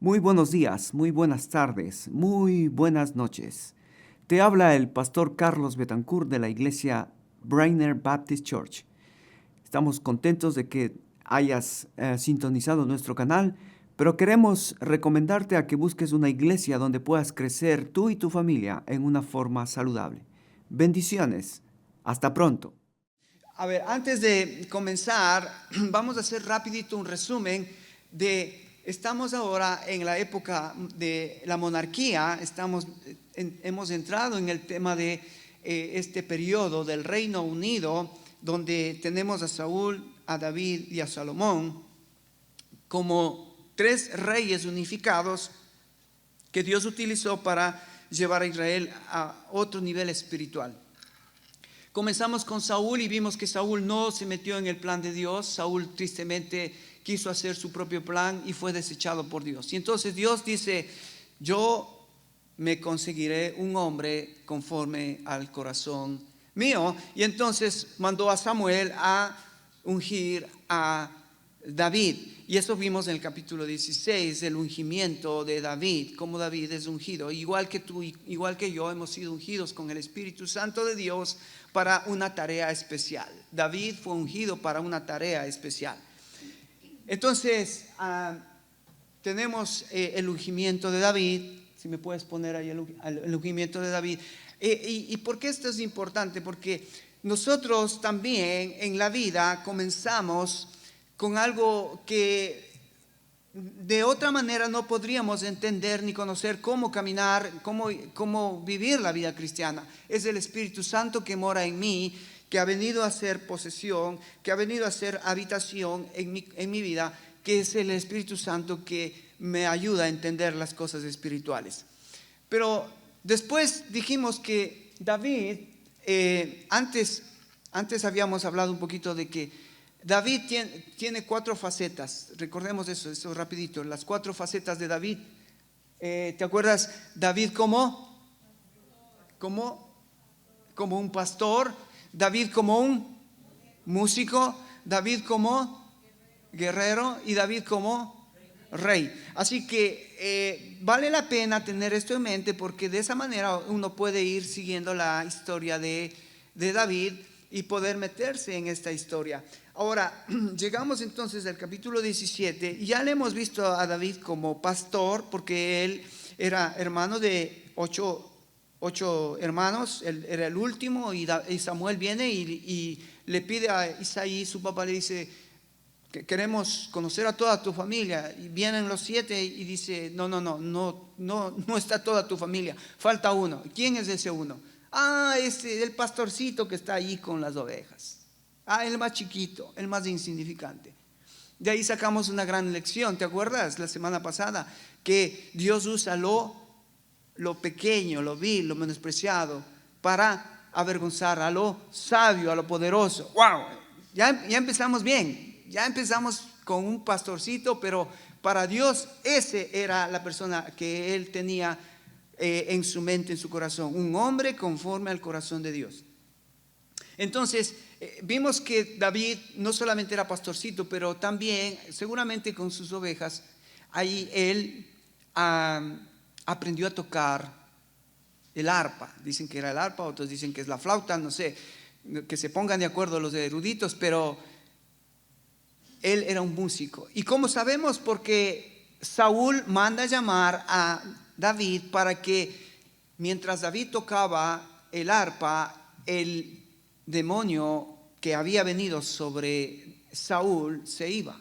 Muy buenos días, muy buenas tardes, muy buenas noches. Te habla el pastor Carlos Betancourt de la iglesia Brainer Baptist Church. Estamos contentos de que hayas sintonizado nuestro canal, pero queremos recomendarte a que busques una iglesia donde puedas crecer tú y tu familia en una forma saludable. Bendiciones. Hasta pronto. A ver, antes de comenzar, vamos a hacer rapidito un resumen estamos ahora en la época de la monarquía, hemos entrado en el tema de este periodo del Reino Unido, donde tenemos a Saúl, a David y a Salomón como tres reyes unificados que Dios utilizó para llevar a Israel a otro nivel espiritual. Comenzamos con Saúl y vimos que Saúl no se metió en el plan de Dios. Saúl tristemente quiso hacer su propio plan y fue desechado por Dios. Y entonces Dios dice: yo me conseguiré un hombre conforme al corazón mío. Y entonces mandó a Samuel a ungir a David. Y eso vimos en el capítulo 16, el ungimiento de David, cómo David es ungido. Igual que tú, igual que yo, hemos sido ungidos con el Espíritu Santo de Dios para una tarea especial. David fue ungido para una tarea especial. Entonces, tenemos el ungimiento de David. Si me puedes poner ahí el ungimiento de David. ¿Y por qué esto es importante? Porque nosotros también en la vida comenzamos con algo que de otra manera no podríamos entender ni conocer cómo caminar, cómo vivir la vida cristiana. Es el Espíritu Santo que mora en mí, que ha venido a ser posesión, que ha venido a ser habitación en mi vida, que es el Espíritu Santo que me ayuda a entender las cosas espirituales. Pero después dijimos que David, antes habíamos hablado un poquito de que David tiene cuatro facetas. Recordemos eso rapidito. Las cuatro facetas de David. ¿Te acuerdas? David como un pastor, David como un músico, David como guerrero y David como rey. Así que vale la pena tener esto en mente, porque de esa manera uno puede ir siguiendo la historia de David y poder meterse en esta historia. Ahora, llegamos entonces al capítulo 17 y ya le hemos visto a David como pastor, porque él era hermano de ocho hermanos. Él era el último y Samuel viene y le pide a Isaí, su papá, le dice: queremos conocer a toda tu familia. Y vienen los 7 y dice: no está toda tu familia, falta uno. ¿Quién es ese uno? El pastorcito que está ahí con las ovejas. El más chiquito, el más insignificante. De ahí sacamos una gran lección. ¿Te acuerdas la semana pasada? Que Dios usa lo pequeño, lo vil, lo menospreciado, para avergonzar a lo sabio, a lo poderoso. ¡Wow! Ya empezamos bien. Ya empezamos con un pastorcito, pero para Dios ese era la persona que él tenía en su mente, en su corazón. Un hombre conforme al corazón de Dios. Entonces, vimos que David no solamente era pastorcito, pero también seguramente con sus ovejas, ahí él aprendió a tocar el arpa. Dicen que era el arpa, otros dicen que es la flauta, no sé, que se pongan de acuerdo los eruditos, pero él era un músico. ¿Y cómo sabemos? Porque Saúl manda llamar a David para que mientras David tocaba el arpa, el demonio que había venido sobre Saúl se iba.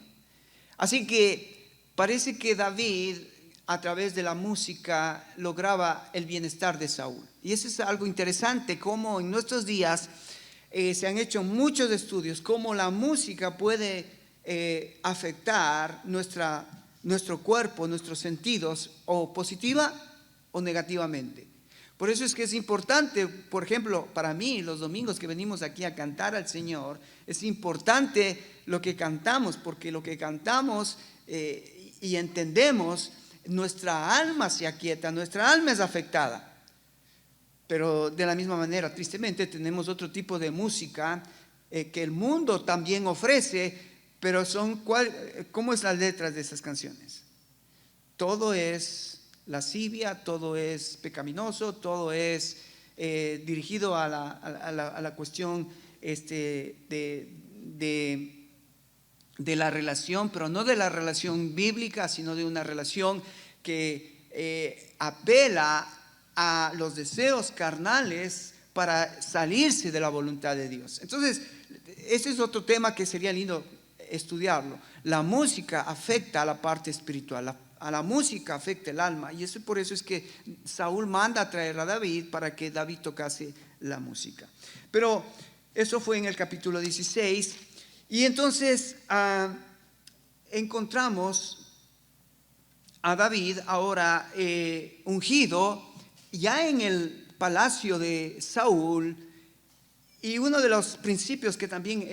Así que parece que David, a través de la música, lograba el bienestar de Saúl. Y eso es algo interesante, como en nuestros días se han hecho muchos estudios, cómo la música puede afectar nuestro cuerpo, nuestros sentidos, o positiva o negativamente. Por eso es que es importante, por ejemplo, para mí, los domingos que venimos aquí a cantar al Señor, es importante lo que cantamos, porque lo que cantamos y entendemos, nuestra alma se aquieta, nuestra alma es afectada. Pero de la misma manera, tristemente, tenemos otro tipo de música que el mundo también ofrece, pero ¿cómo es las letras de esas canciones? todo es lascivia, todo es pecaminoso, todo es dirigido a la cuestión de la relación, pero no de la relación bíblica, sino de una relación que apela a los deseos carnales para salirse de la voluntad de Dios. Entonces, ese es otro tema que sería lindo estudiarlo. La música afecta a la parte espiritual, a la música afecta el alma, y eso por eso es que Saúl manda a traer a David para que David tocase la música. Pero eso fue en el capítulo 16, y entonces encontramos a David ahora ungido ya en el palacio de Saúl. Y uno de los principios que también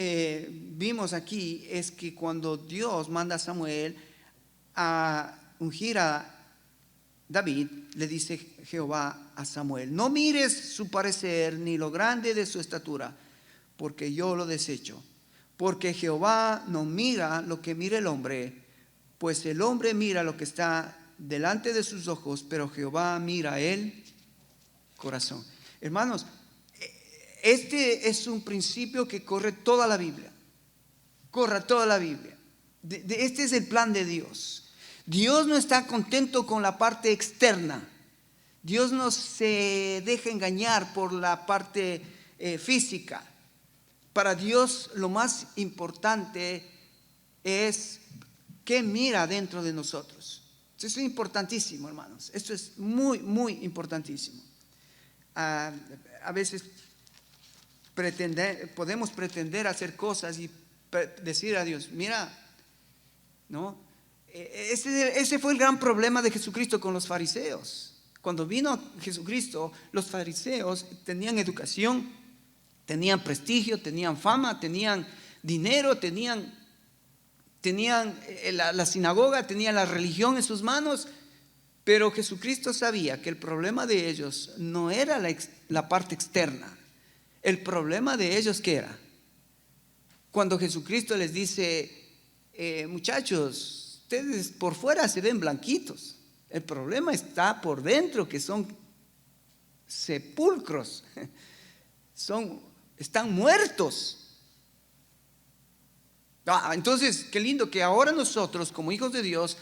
vimos aquí es que cuando Dios manda a Samuel a ungir a David, le dice Jehová a Samuel: no mires su parecer ni lo grande de su estatura, porque yo lo desecho. Porque Jehová no mira lo que mira el hombre, pues el hombre mira lo que está delante de sus ojos, pero Jehová mira el corazón. Hermanos, este es un principio que corre toda la Biblia. Corre toda la Biblia. Este es el plan de Dios. Dios no está contento con la parte externa. Dios no se deja engañar por la parte física. Para Dios lo más importante es qué mira dentro de nosotros. Esto es importantísimo, hermanos. Esto es muy, muy importantísimo. A veces podemos pretender hacer cosas y decir a Dios: mira, ¿no? Ese fue el gran problema de Jesucristo con los fariseos. Cuando vino Jesucristo, los fariseos tenían educación, tenían prestigio, tenían fama, tenían dinero, tenían la sinagoga, tenían la religión en sus manos. Pero Jesucristo sabía que el problema de ellos no era la parte externa. El problema de ellos, ¿qué era? Cuando Jesucristo les dice: muchachos, ustedes por fuera se ven blanquitos, el problema está por dentro, que son sepulcros, están muertos. Entonces, qué lindo que ahora nosotros, como hijos de Dios,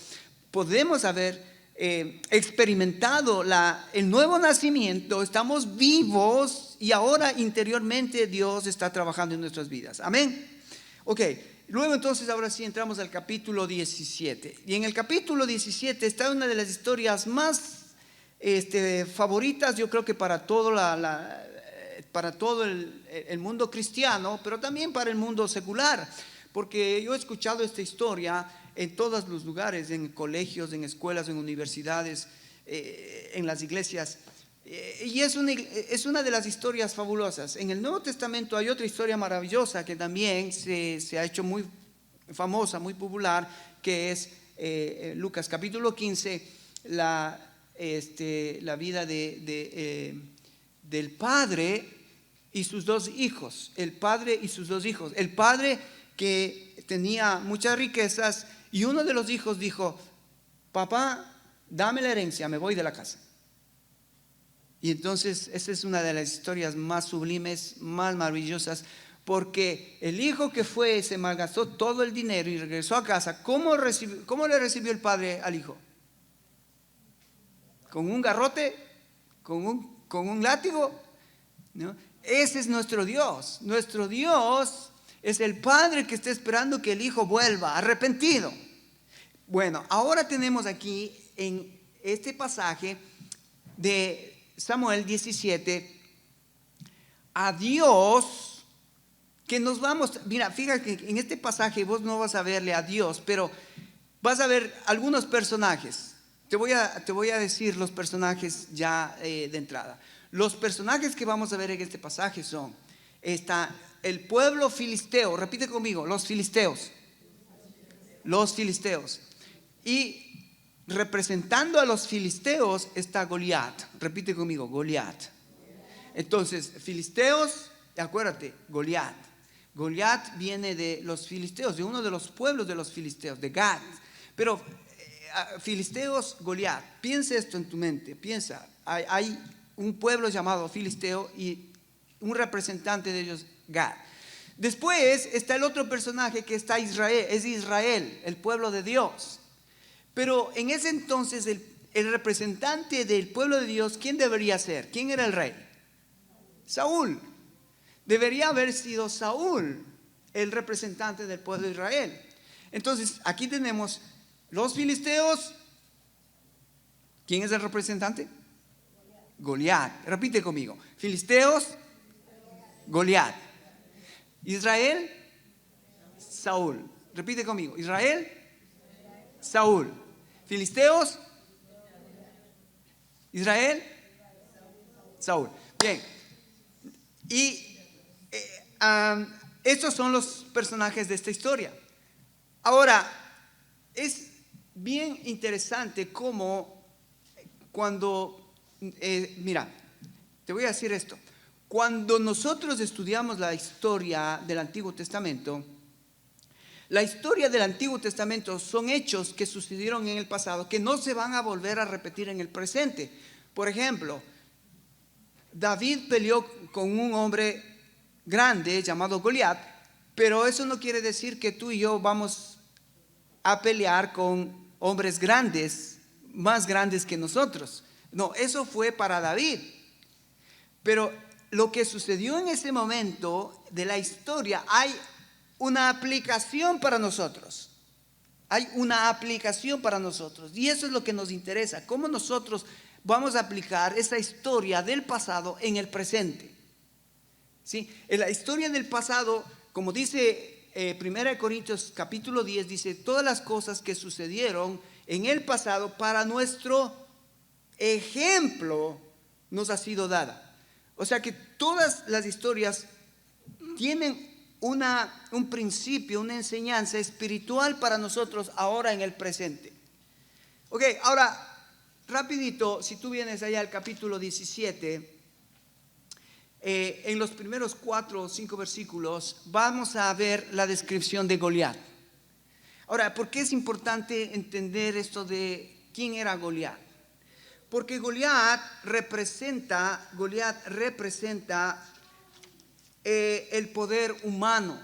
podemos haber experimentado el nuevo nacimiento, estamos vivos y ahora interiormente Dios está trabajando en nuestras vidas. Amén. Ok, luego entonces ahora sí entramos al capítulo 17. Y en el capítulo 17 está una de las historias más favoritas, yo creo que para todo el mundo cristiano, pero también para el mundo secular. Porque yo he escuchado esta historia en todos los lugares, en colegios, en escuelas, en universidades, en las iglesias. Y es una de las historias fabulosas. En el Nuevo Testamento hay otra historia maravillosa que también se ha hecho muy famosa, muy popular, que es Lucas capítulo 15, la vida del padre y sus dos hijos. El padre y sus dos hijos. El padre que tenía muchas riquezas, y uno de los hijos dijo: papá, dame la herencia, me voy de la casa. Y entonces esa es una de las historias más sublimes, más maravillosas, porque el hijo que fue se malgastó todo el dinero y regresó a casa. ¿Cómo le recibió el padre al hijo? ¿Con un garrote? ¿Con un látigo? ¿No? Ese es nuestro Dios. Nuestro Dios es el padre que está esperando que el hijo vuelva arrepentido. Bueno, ahora tenemos aquí en este pasaje de Samuel 17 a Dios, que nos vamos. Mira, fíjate que en este pasaje vos no vas a verle a Dios, pero vas a ver algunos personajes. Te voy a decir los personajes ya de entrada. Los personajes que vamos a ver en este pasaje son: está el pueblo filisteo. Repite conmigo: los filisteos. Los filisteos. Y representando a los filisteos está Goliat. Repite conmigo: Goliat. Entonces, filisteos, acuérdate, Goliat. Goliat viene de los filisteos, de uno de los pueblos de los filisteos, de Gad. Pero Filisteos, Goliat. Piensa esto en tu mente. Piensa, hay un pueblo llamado Filisteo y un representante de ellos, Gad. Después está el otro personaje que está Israel, es Israel, el pueblo de Dios. Pero en ese entonces el representante del pueblo de Dios, ¿quién debería ser? ¿Quién era el rey? Saúl. Debería haber sido Saúl el representante del pueblo de Israel. Entonces aquí tenemos los filisteos. ¿Quién es el representante? Goliat. Repite conmigo. Filisteos, Goliat. Israel, Saúl. Repite conmigo. Israel, Saúl. Filisteos, Israel, Saúl. Bien. Y estos son los personajes de esta historia. Ahora, es bien interesante cómo cuando, mira, te voy a decir esto. Cuando nosotros estudiamos la historia del Antiguo Testamento, la historia del Antiguo Testamento son hechos que sucedieron en el pasado que no se van a volver a repetir en el presente. Por ejemplo, David peleó con un hombre grande llamado Goliat, pero eso no quiere decir que tú y yo vamos a pelear con hombres grandes, más grandes que nosotros. No, eso fue para David. Pero lo que sucedió en ese momento de la historia, hay una aplicación para nosotros. Hay una aplicación para nosotros. Y eso es lo que nos interesa. Cómo nosotros vamos a aplicar esa historia del pasado en el presente. ¿Sí? En la historia del pasado, como dice 1 Corintios capítulo 10, dice todas las cosas que sucedieron en el pasado para nuestro ejemplo nos ha sido dada. O sea que todas las historias tienen un principio, una enseñanza espiritual para nosotros ahora en el presente. Ok, ahora, rapidito, si tú vienes allá al capítulo 17, en los primeros 4 o 5 versículos vamos a ver la descripción de Goliat. Ahora, ¿por qué es importante entender esto de quién era Goliat? Porque Goliat representa el poder humano.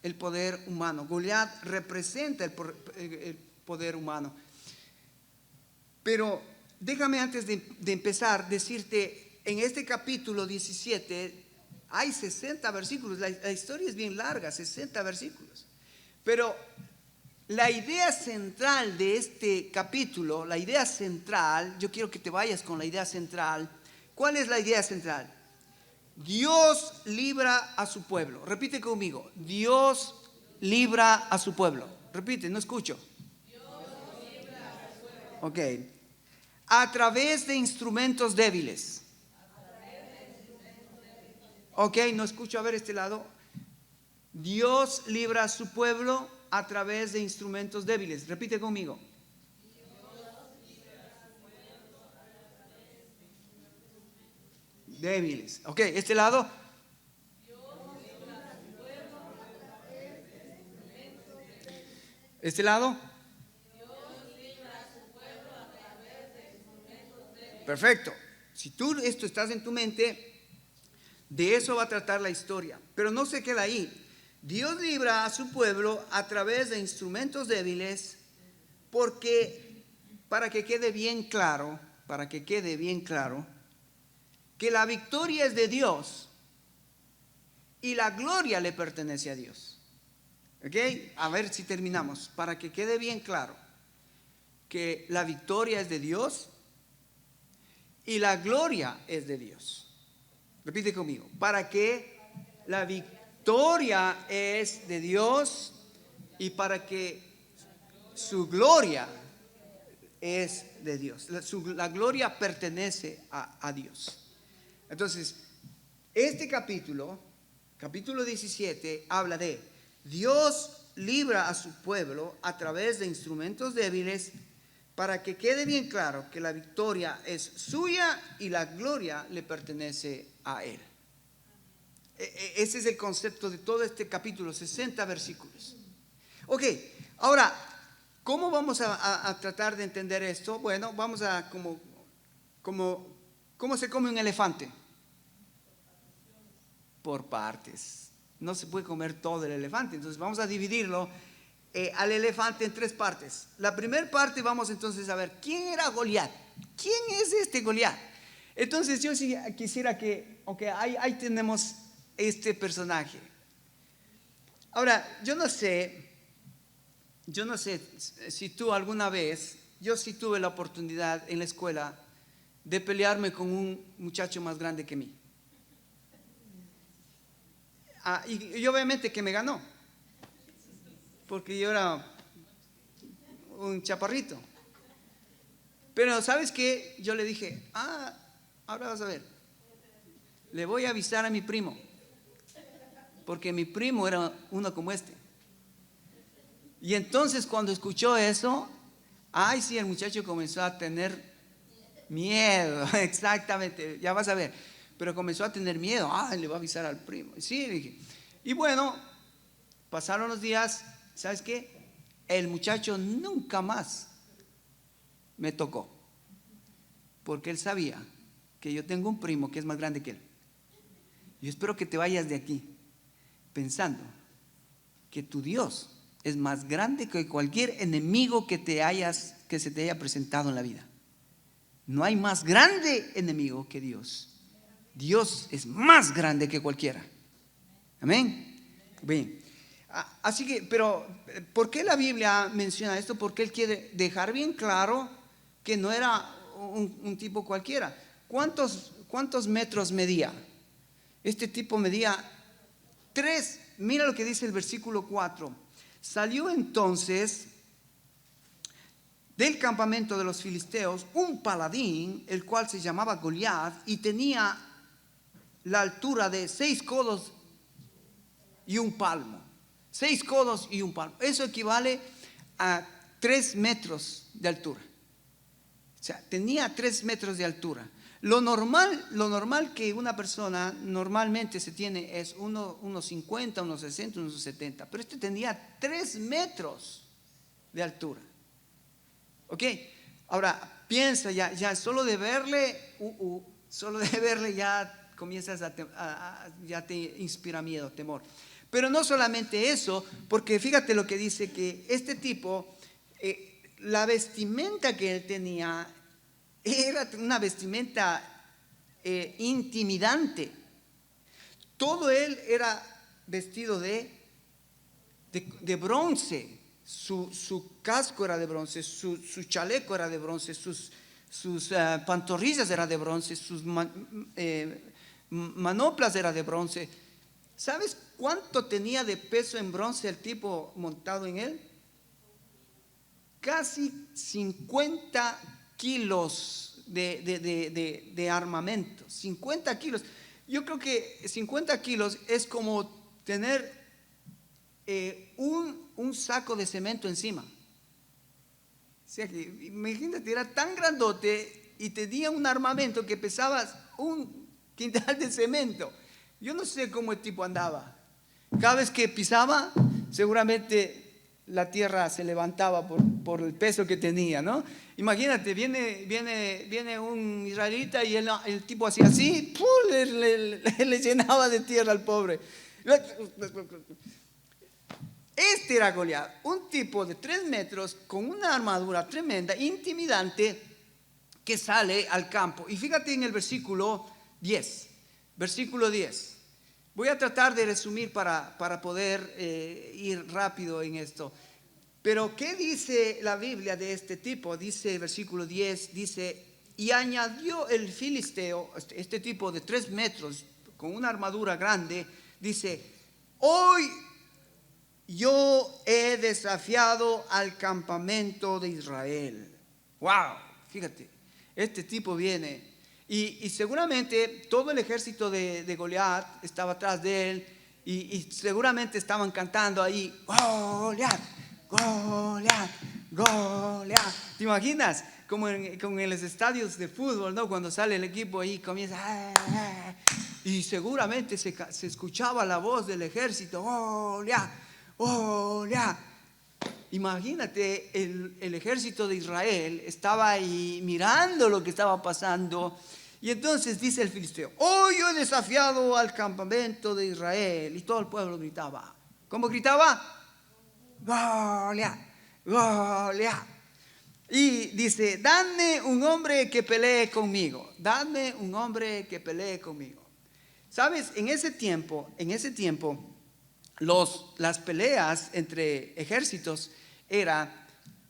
El poder humano. Goliat representa el poder humano. Pero déjame antes de empezar decirte, en este capítulo 17 hay 60 versículos. La historia es bien larga, 60 versículos. Pero la idea central de este capítulo, la idea central, yo quiero que te vayas con la idea central. ¿Cuál es la idea central? Dios libra a su pueblo. Repite conmigo. Dios libra a su pueblo. Repite, no escucho. Dios libra a su pueblo. Ok. A través de instrumentos débiles. Ok, no escucho. A ver este lado. Dios libra a su pueblo a través de instrumentos débiles. Repite conmigo. Débiles. Ok, este lado. Este lado. Perfecto. Si tú esto estás en tu mente, de eso va a tratar la historia. Pero no se queda ahí. Dios libra a su pueblo a través de instrumentos débiles, porque para que quede bien claro, que la victoria es de Dios y la gloria le pertenece a Dios. ¿Ok? A ver si terminamos. Para que quede bien claro que la victoria es de Dios y la gloria es de Dios. Repite conmigo. Para que la victoria es de Dios y para que su gloria es de Dios. La gloria pertenece a Dios. Entonces, este capítulo 17, habla de Dios libra a su pueblo a través de instrumentos débiles, para que quede bien claro que la victoria es suya y la gloria le pertenece a Él. Ese es el concepto de todo este capítulo, 60 versículos. Ok, ahora, ¿Cómo vamos a tratar de entender esto? Bueno, vamos a ¿cómo se come un elefante? Por partes. No se puede comer todo el elefante, entonces vamos a dividirlo al elefante en 3 partes. La primera parte vamos entonces a ver, ¿quién era Goliat? ¿Quién es este Goliat? Entonces yo sí quisiera que, ahí tenemos este personaje. Ahora, yo no sé si tú alguna vez, yo sí tuve la oportunidad en la escuela de pelearme con un muchacho más grande que mí. Y obviamente que me ganó, porque yo era un chaparrito. Pero ¿sabes qué? Yo le dije, ahora vas a ver, le voy a avisar a mi primo, porque mi primo era uno como este. Y entonces cuando escuchó eso, sí, el muchacho comenzó a tener miedo, exactamente, ya vas a ver. Pero comenzó a tener miedo, le voy a avisar al primo. Sí, le dije. Y bueno, pasaron los días, ¿sabes qué? El muchacho nunca más me tocó, porque él sabía que yo tengo un primo que es más grande que él. Yo espero que te vayas de aquí pensando que tu Dios es más grande que cualquier enemigo que se te haya presentado en la vida. No hay más grande enemigo que Dios. Dios es más grande que cualquiera. Amén. Bien. Así que, pero ¿por qué la Biblia menciona esto? Porque Él quiere dejar bien claro que no era un tipo cualquiera. ¿Cuántos metros medía? Este tipo medía 3. Mira lo que dice el versículo 4. Salió entonces del campamento de los filisteos un paladín, el cual se llamaba Goliat, y tenía la altura de 6 codos y un palmo. 6 codos y un palmo. Eso equivale a 3 metros de altura. O sea, tenía 3 metros de altura. Lo normal que una persona normalmente se tiene es unos 50, unos 60, unos 70. Pero este tenía 3 metros de altura. ¿Ok? Ahora, piensa ya solo de verle, ya comienzas ya te inspira miedo, temor. Pero no solamente eso, porque fíjate lo que dice, que este tipo, la vestimenta que él tenía era una vestimenta intimidante. Todo él era vestido de bronce. Su casco era de bronce, su chaleco era de bronce, sus pantorrillas eran de bronce, sus manoplas eran de bronce. ¿Sabes cuánto tenía de peso en bronce el tipo montado en él? Casi 50 kilos de armamento. 50 kilos. Yo creo que 50 kilos es como tener un saco de cemento encima. O sea, que imagínate, era tan grandote y tenía un armamento que pesaba un quintal de cemento. Yo no sé cómo el tipo andaba. Cada vez que pisaba, seguramente la tierra se levantaba por el peso que tenía, ¿no? Imagínate, viene un israelita y el tipo hacía así, le llenaba de tierra al pobre. Este era Goliat, un tipo de 3 metros con una armadura tremenda, intimidante, que sale al campo. Y fíjate en el versículo 10. Versículo 10. Voy a tratar de resumir para poder ir rápido en esto. Pero ¿qué dice la Biblia de este tipo? Dice el versículo 10, dice, y añadió el filisteo, este tipo de 3 metros con una armadura grande, dice, hoy yo he desafiado al campamento de Israel. Wow, fíjate, este tipo viene y seguramente todo el ejército de Goliat estaba atrás de él y seguramente estaban cantando ahí, Goliat, Goliat, Goliat. ¿Te imaginas? Como en los estadios de fútbol, ¿no? Cuando sale el equipo ahí comienza y seguramente se escuchaba la voz del ejército, Goliat, Goliat. Imagínate, el ejército de Israel estaba ahí mirando lo que estaba pasando. Y entonces dice el filisteo: hoy yo he desafiado al campamento de Israel. Y todo el pueblo gritaba. ¿Cómo gritaba? Goliat, Goliat. Y dice: dame un hombre que pelee conmigo. Dame un hombre que pelee conmigo. ¿Sabes? En ese tiempo, las peleas entre ejércitos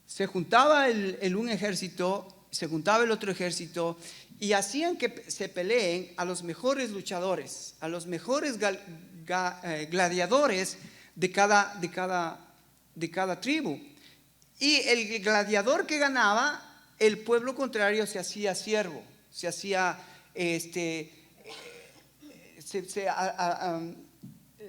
se juntaba un ejército, se juntaba el otro ejército, y hacían que se peleen a los mejores luchadores, a los mejores gladiadores de cada tribu. Y el gladiador que ganaba, el pueblo contrario se hacía siervo, se hacía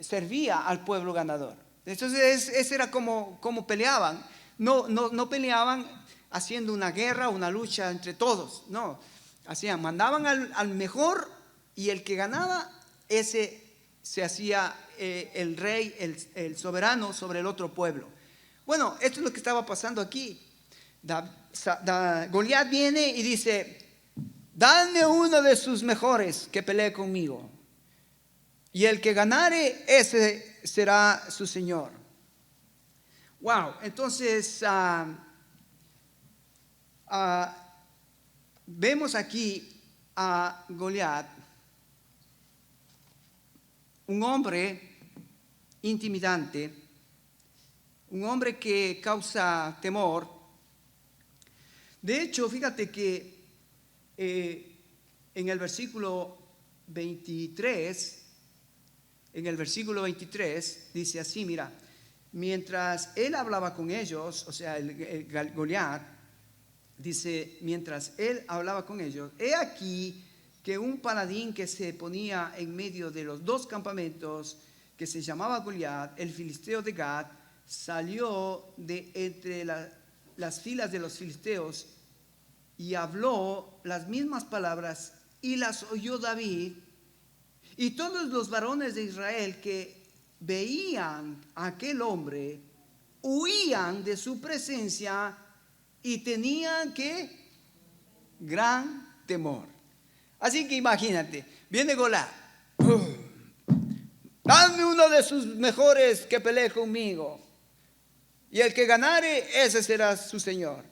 servía al pueblo ganador. Entonces ese era como peleaban. No peleaban haciendo una guerra, una lucha entre todos. No, mandaban al mejor, y el que ganaba, ese se hacía el rey, el soberano sobre el otro pueblo. Bueno, esto es lo que estaba pasando aquí. Goliat viene y dice: dame uno de sus mejores que pelee conmigo, y el que ganare, ese será su señor. Wow, entonces vemos aquí a Goliat, un hombre intimidante, un hombre que causa temor. De hecho, fíjate que en el versículo 23, dice así: mira, mientras él hablaba con ellos, o sea, el Goliat, dice: mientras él hablaba con ellos, he aquí que un paladín que se ponía en medio de los dos campamentos, que se llamaba Goliat, el filisteo de Gat, salió de entre las filas de los filisteos y habló las mismas palabras, y las oyó David. Y todos los varones de Israel que veían a aquel hombre huían de su presencia y tenían gran temor. Así que imagínate, viene Goliat: dame uno de sus mejores que pelee conmigo, y el que ganare, ese será su señor.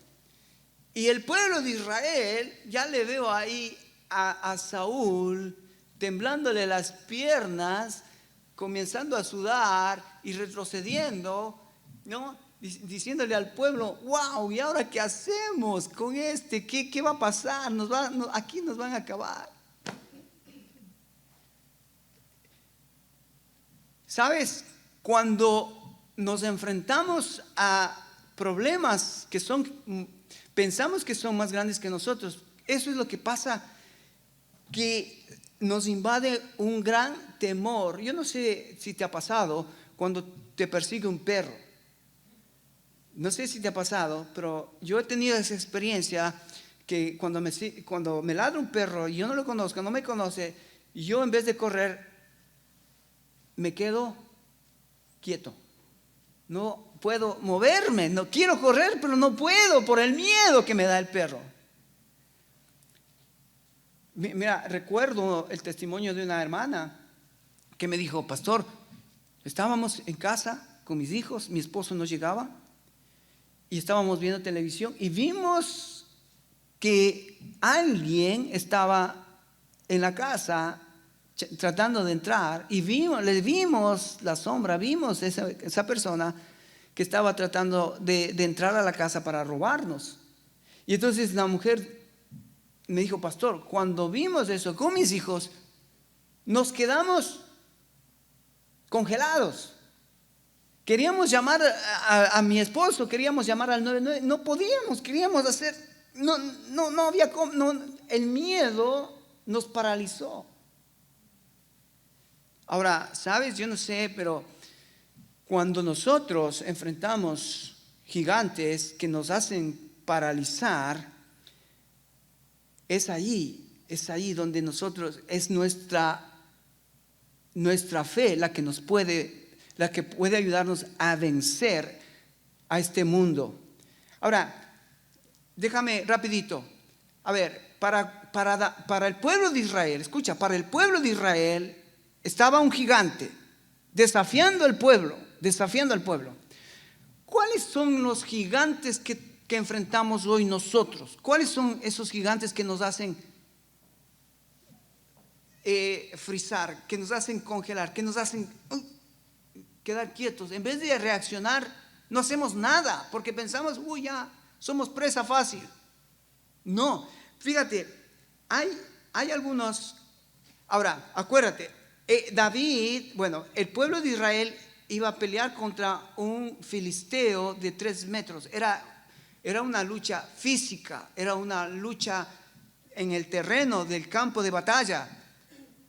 Y el pueblo de Israel, ya le veo ahí a Saúl temblándole las piernas, comenzando a sudar y retrocediendo, ¿no? Diciéndole al pueblo: wow, ¿y ahora qué hacemos con este? ¿Qué va a pasar? Aquí nos van a acabar. ¿Sabes? Cuando nos enfrentamos a problemas que pensamos que son más grandes que nosotros, eso es lo que pasa, que nos invade un gran temor. Yo no sé si te ha pasado cuando te persigue un perro. No sé si te ha pasado, pero yo he tenido esa experiencia, que cuando me ladra un perro y yo no lo conozco, no me conoce, yo en vez de correr me quedo quieto. No puedo moverme, no quiero correr, pero no puedo por el miedo que me da el perro. Mira, recuerdo el testimonio de una hermana que me dijo: pastor, estábamos en casa con mis hijos, mi esposo no llegaba, y estábamos viendo televisión y vimos que alguien estaba en la casa tratando de entrar, y le vimos la sombra, vimos esa persona que estaba tratando de entrar a la casa para robarnos. Y entonces la mujer me dijo: pastor, cuando vimos eso con mis hijos, nos quedamos congelados. Queríamos llamar a mi esposo, queríamos llamar al 911, no podíamos, queríamos hacer, no había cómo, el miedo nos paralizó. Ahora, ¿sabes? Yo no sé, pero cuando nosotros enfrentamos gigantes que nos hacen paralizar, es ahí donde es nuestra fe la que puede ayudarnos a vencer a este mundo. Ahora, déjame rapidito. A ver, para el pueblo de Israel, escucha, para el pueblo de Israel estaba un gigante desafiando al pueblo, desafiando al pueblo. ¿Cuáles son los gigantes que enfrentamos hoy nosotros? ¿Cuáles son esos gigantes que nos hacen frizar, que nos hacen congelar, que nos hacen quedar quietos? En vez de reaccionar, no hacemos nada porque pensamos, uy, ya somos presa fácil. No, fíjate, hay algunos. Ahora, acuérdate, David, bueno, el pueblo de Israel iba a pelear contra un filisteo de 3 metros. Era una lucha física, era una lucha en el terreno del campo de batalla.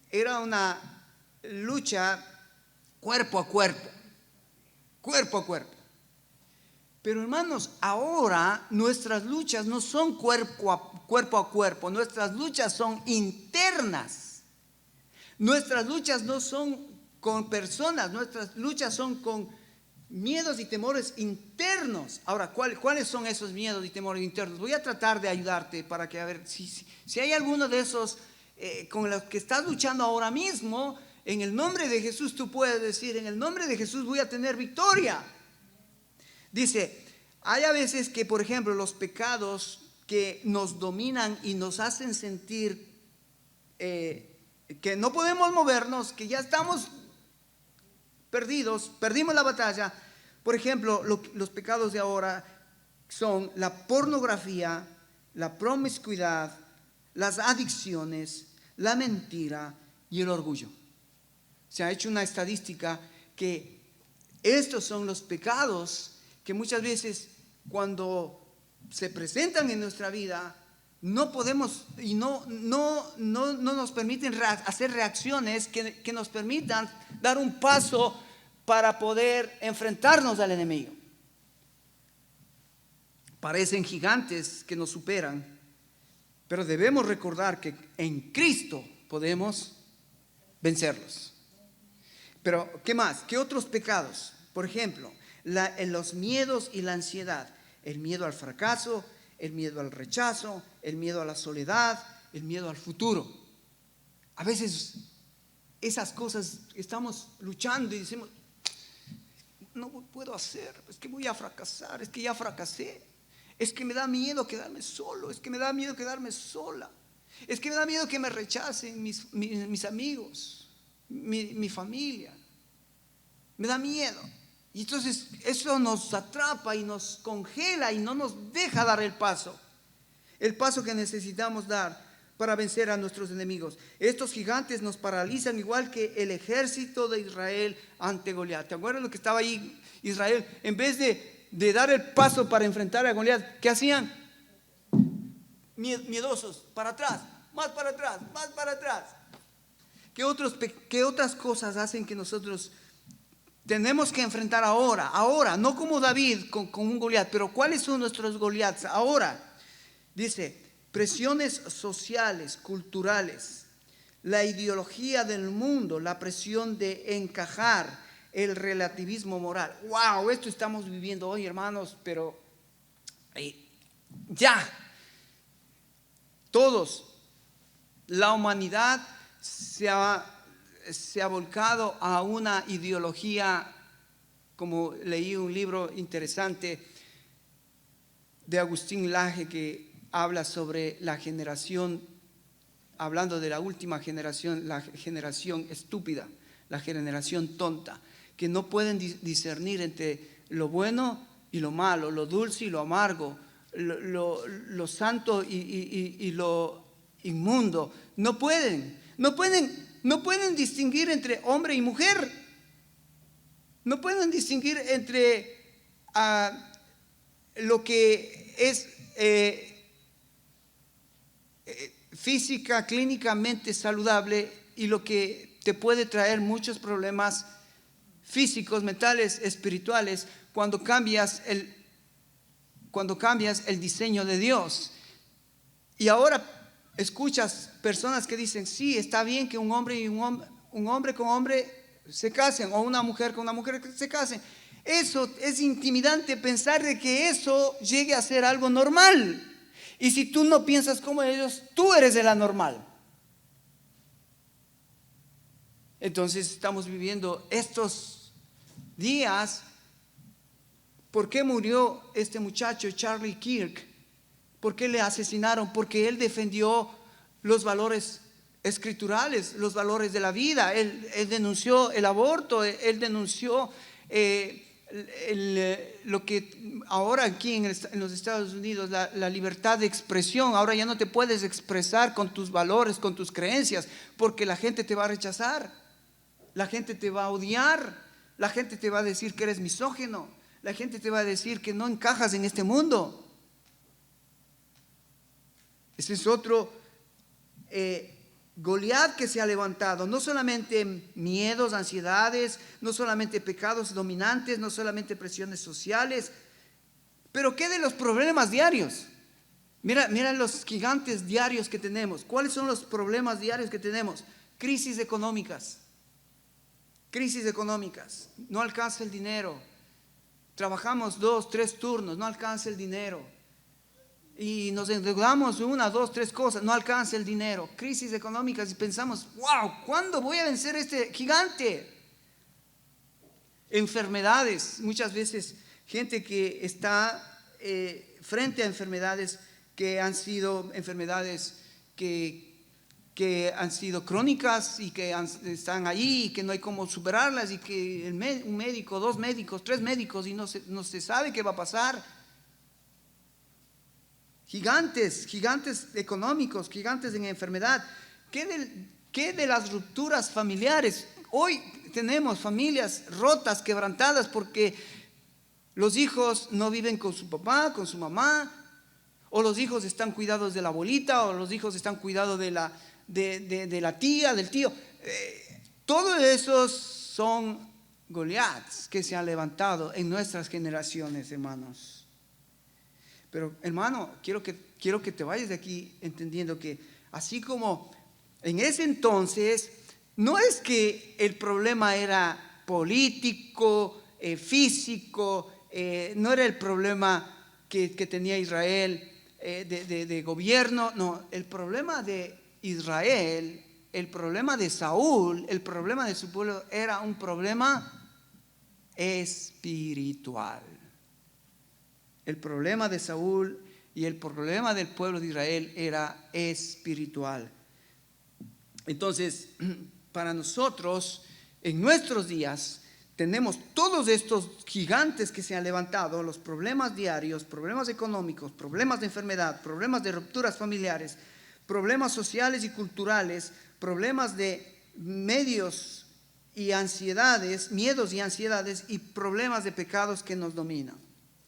Era una lucha cuerpo a cuerpo, cuerpo a cuerpo. Pero hermanos, ahora nuestras luchas no son cuerpo a cuerpo, nuestras luchas son internas. Nuestras luchas no son con personas, nuestras luchas son con miedos y temores internos. Ahora, ¿cuáles son esos miedos y temores internos? Voy a tratar de ayudarte para que a ver si hay alguno de esos con los que estás luchando ahora mismo. En el nombre de Jesús tú puedes decir, en el nombre de Jesús voy a tener victoria. Dice, hay a veces que, por ejemplo, los pecados que nos dominan y nos hacen sentir que no podemos movernos, que ya estamos perdidos, perdimos la batalla. Por ejemplo, los pecados de ahora son la pornografía, la promiscuidad, las adicciones, la mentira y el orgullo. Se ha hecho una estadística que estos son los pecados que muchas veces cuando se presentan en nuestra vida no podemos y no nos permiten hacer reacciones que nos permitan dar un paso para poder enfrentarnos al enemigo. Parecen gigantes que nos superan, pero debemos recordar que en Cristo podemos vencerlos. Pero, ¿qué más? ¿Qué otros pecados? Por ejemplo, los miedos y la ansiedad. El miedo al fracaso, el miedo al rechazo, el miedo a la soledad, el miedo al futuro. A veces esas cosas estamos luchando y decimos, no puedo hacer, es que voy a fracasar, es que ya fracasé, es que me da miedo quedarme solo, es que me da miedo quedarme sola, es que me da miedo que me rechacen mis amigos, mi familia, me da miedo. Y entonces eso nos atrapa y nos congela y no nos deja dar el paso que necesitamos dar para vencer a nuestros enemigos. Estos gigantes nos paralizan igual que el ejército de Israel ante Goliat. ¿Te acuerdas lo que estaba ahí Israel? En vez de dar el paso para enfrentar a Goliat, ¿qué hacían? Miedosos, para atrás, más para atrás, más para atrás. ¿Qué otras cosas hacen que nosotros tenemos que enfrentar ahora, no como David con un Goliat, pero cuáles son nuestros Goliats ahora? Dice, presiones sociales, culturales, la ideología del mundo, la presión de encajar, el relativismo moral. ¡Wow! Esto estamos viviendo hoy, hermanos, pero ya, todos, la humanidad se ha volcado a una ideología, como leí un libro interesante de Agustín Laje que habla sobre la generación, hablando de la última generación, la generación estúpida, la generación tonta, que no pueden discernir entre lo bueno y lo malo, lo dulce y lo amargo, lo santo y lo inmundo. No pueden distinguir entre hombre y mujer. No pueden distinguir entre lo que es física, clínicamente saludable y lo que te puede traer muchos problemas físicos, mentales, espirituales cuando cambias el diseño de Dios. Y ahora escuchas personas que dicen, sí, está bien que un hombre con hombre se casen, o una mujer con una mujer se casen. Eso es intimidante pensar de que eso llegue a ser algo normal. Y si tú no piensas como ellos, tú eres el anormal. Entonces estamos viviendo estos días. ¿Por qué murió este muchacho Charlie Kirk? ¿Por qué le asesinaron? Porque él defendió los valores escriturales, los valores de la vida. Él denunció el aborto, él denunció lo que ahora aquí en los Estados Unidos, la libertad de expresión. Ahora ya no te puedes expresar con tus valores, con tus creencias, porque la gente te va a rechazar, la gente te va a odiar, la gente te va a decir que eres misógino, la gente te va a decir que no encajas en este mundo. Ese es otro Goliat que se ha levantado. No solamente miedos, ansiedades, no solamente pecados dominantes, no solamente presiones sociales, pero ¿qué de los problemas diarios? Mira los gigantes diarios que tenemos. ¿Cuáles son los problemas diarios que tenemos? Crisis económicas. Crisis económicas. No alcanza el dinero. Trabajamos 2, 3 turnos, no alcanza el dinero. Y nos endeudamos 1, 2, 3 cosas, no alcanza el dinero. Crisis económicas y pensamos, wow, ¿cuándo voy a vencer este gigante? Enfermedades, muchas veces gente que está frente a enfermedades que han sido enfermedades que han sido crónicas y que están ahí y que no hay cómo superarlas, y que un médico, 2 médicos, 3 médicos y no se sabe qué va a pasar. Gigantes económicos, gigantes en enfermedad. ¿Qué de las rupturas familiares? Hoy tenemos familias rotas, quebrantadas, porque los hijos no viven con su papá, con su mamá, o los hijos están cuidados de la abuelita, o los hijos están cuidados de la tía, del tío. Todos esos son Goliaths que se han levantado en nuestras generaciones, hermanos. Pero hermano, quiero que te vayas de aquí entendiendo que así como en ese entonces, no es que el problema era político, físico, no era el problema que tenía Israel de gobierno, no, el problema de Israel, el problema de Saúl, el problema de su pueblo era un problema espiritual. El problema de Saúl y el problema del pueblo de Israel era espiritual. Entonces, para nosotros, en nuestros días, tenemos todos estos gigantes que se han levantado, los problemas diarios, problemas económicos, problemas de enfermedad, problemas de rupturas familiares, problemas sociales y culturales, problemas de medios y ansiedades, miedos y ansiedades, y problemas de pecados que nos dominan.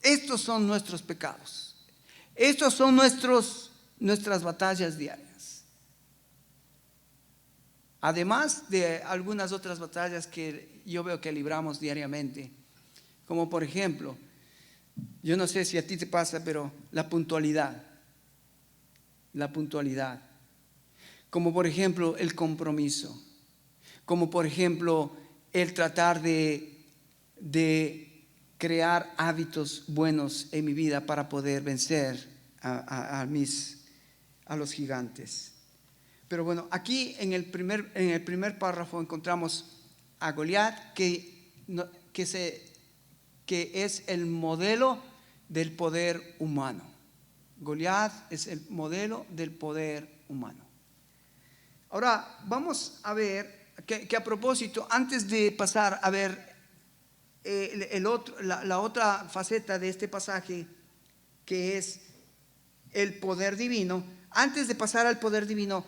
Estos son nuestros pecados. Estos son nuestras batallas diarias. Además de algunas otras batallas que yo veo que libramos diariamente. Como por ejemplo, yo no sé si a ti te pasa, pero la puntualidad. La puntualidad. Como por ejemplo el compromiso. Como por ejemplo el tratar de crear hábitos buenos en mi vida para poder vencer a los gigantes. Pero bueno, aquí en el primer párrafo encontramos a Goliat, que es el modelo del poder humano. Goliat es el modelo del poder humano. Ahora vamos a ver que a propósito, antes de pasar a ver la otra faceta de este pasaje, que es el poder divino, antes de pasar al poder divino,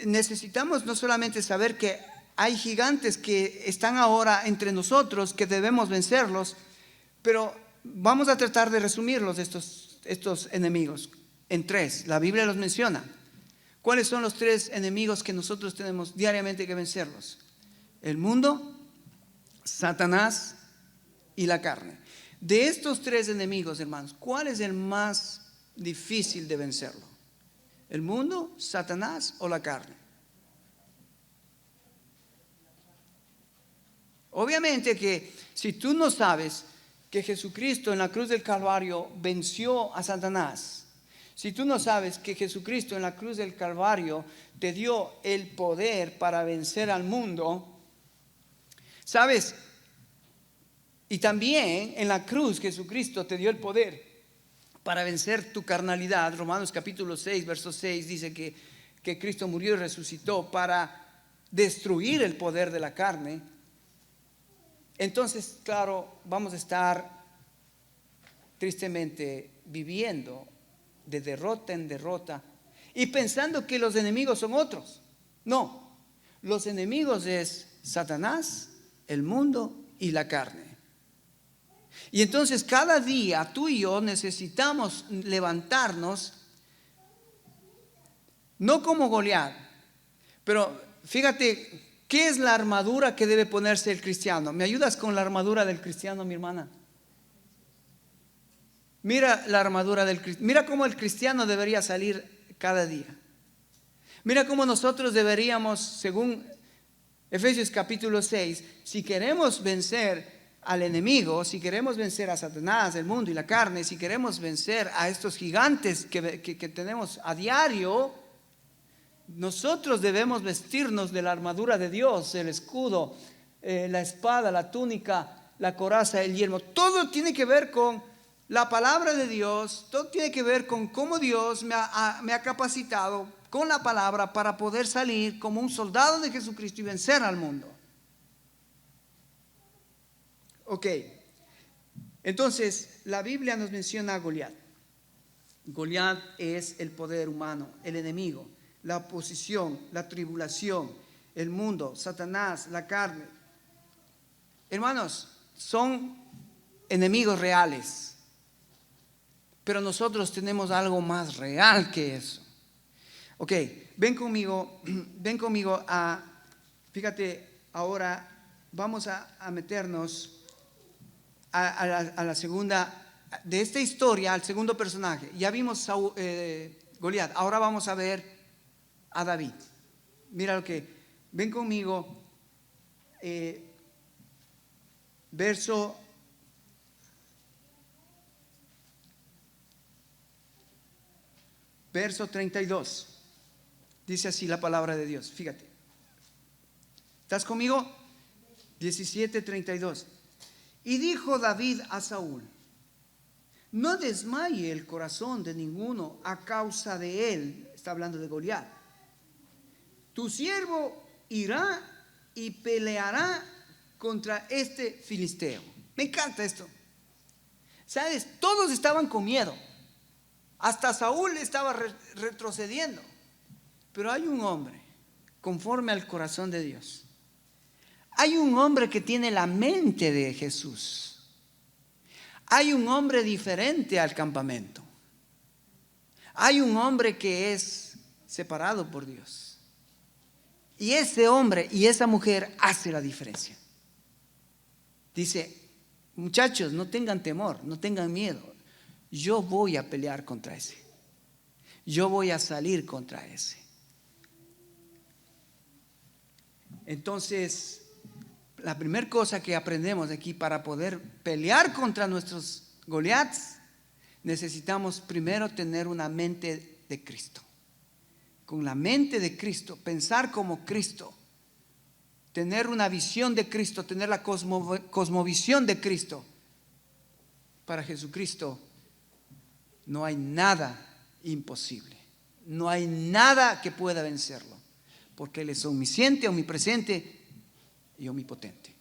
necesitamos no solamente saber que hay gigantes que están ahora entre nosotros, que debemos vencerlos, pero vamos a tratar de resumirlos, estos enemigos, en 3. La Biblia los menciona. ¿Cuáles son los 3 enemigos que nosotros tenemos diariamente que vencerlos? El mundo, Satanás y la carne. De estos 3 enemigos, hermanos, ¿cuál es el más difícil de vencerlo? ¿El mundo, Satanás o la carne? Obviamente que si tú no sabes que Jesucristo en la cruz del Calvario venció a Satanás, si tú no sabes que Jesucristo en la cruz del Calvario te dio el poder para vencer al mundo, ¿sabes? Y también en la cruz Jesucristo te dio el poder para vencer tu carnalidad. Romanos capítulo 6, verso 6 dice que Cristo murió y resucitó para destruir el poder de la carne. Entonces, claro, vamos a estar tristemente viviendo de derrota en derrota y pensando que los enemigos son otros. No, los enemigos es Satanás, el mundo y la carne. Y entonces cada día tú y yo necesitamos levantarnos, no como Goliat, pero fíjate, ¿qué es la armadura que debe ponerse el cristiano? ¿Me ayudas con la armadura del cristiano, mi hermana? Mira la armadura del cristiano. Mira cómo el cristiano debería salir cada día. Mira cómo nosotros deberíamos, según Efesios capítulo 6, si queremos vencer al enemigo, si queremos vencer a Satanás, el mundo y la carne, si queremos vencer a estos gigantes que tenemos a diario, nosotros debemos vestirnos de la armadura de Dios, el escudo, la espada, la túnica, la coraza, el yelmo. Todo tiene que ver con la palabra de Dios, todo tiene que ver con cómo Dios me ha capacitado con la palabra para poder salir como un soldado de Jesucristo y vencer al mundo. Ok, entonces la Biblia nos menciona a Goliat. Goliat es el poder humano, el enemigo, la oposición, la tribulación, el mundo, Satanás, la carne. Hermanos, son enemigos reales. Pero nosotros tenemos algo más real que eso. Ok, ven conmigo fíjate, ahora vamos a meternos a la segunda, de esta historia, al segundo personaje. Ya vimos Goliat, ahora vamos a ver a David. Mira ven conmigo, verso 32. Dice así la palabra de Dios. Fíjate. ¿Estás conmigo? 17:32. Y dijo David a Saúl: no desmaye el corazón de ninguno a causa de él. Está hablando de Goliat. Tu siervo irá y peleará contra este filisteo. Me encanta esto. ¿Sabes? Todos estaban con miedo. Hasta Saúl estaba retrocediendo. Pero hay un hombre conforme al corazón de Dios. Hay un hombre que tiene la mente de Jesús. Hay un hombre diferente al campamento. Hay un hombre que es separado por Dios. Y ese hombre y esa mujer hace la diferencia. Dice: muchachos, no tengan temor, no tengan miedo. Yo voy a pelear contra ese. Yo voy a salir contra ese. Entonces, la primera cosa que aprendemos aquí para poder pelear contra nuestros Goliaths, necesitamos primero tener una mente de Cristo. Con la mente de Cristo, pensar como Cristo, tener una visión de Cristo, tener la cosmovisión de Cristo. Para Jesucristo no hay nada imposible, no hay nada que pueda vencerlo, porque Él es omnisciente, omnipresente y omnipotente.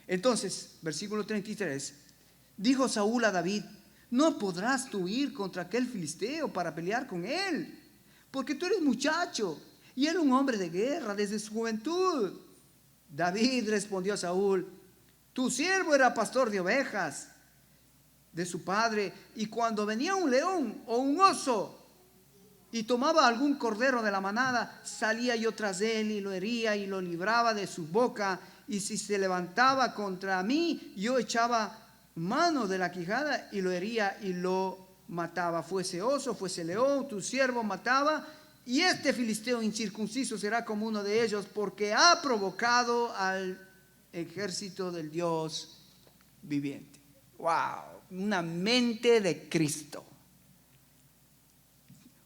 Entonces, versículo 33, dijo Saúl a David: no podrás tú ir contra aquel filisteo para pelear con él, porque tú eres muchacho y él un hombre de guerra desde su juventud. David respondió a Saúl: tu siervo era pastor de ovejas de su padre, y cuando venía un león o un oso y tomaba algún cordero de la manada, salía yo tras él y lo hería y lo libraba de su boca, y si se levantaba contra mí, yo echaba mano de la quijada y lo hería y lo mataba. Fuese oso, fuese león, tu siervo mataba, y este filisteo incircunciso será como uno de ellos, porque ha provocado al ejército del Dios viviente. wow, una mente de Cristo.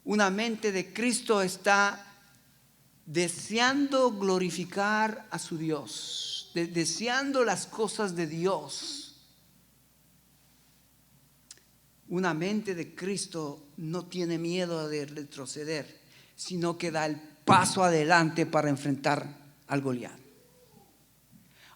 Una mente de Cristo está deseando glorificar a su Dios, deseando las cosas de Dios. Una mente de Cristo no tiene miedo de retroceder, sino que da el paso adelante para enfrentar al Goliat.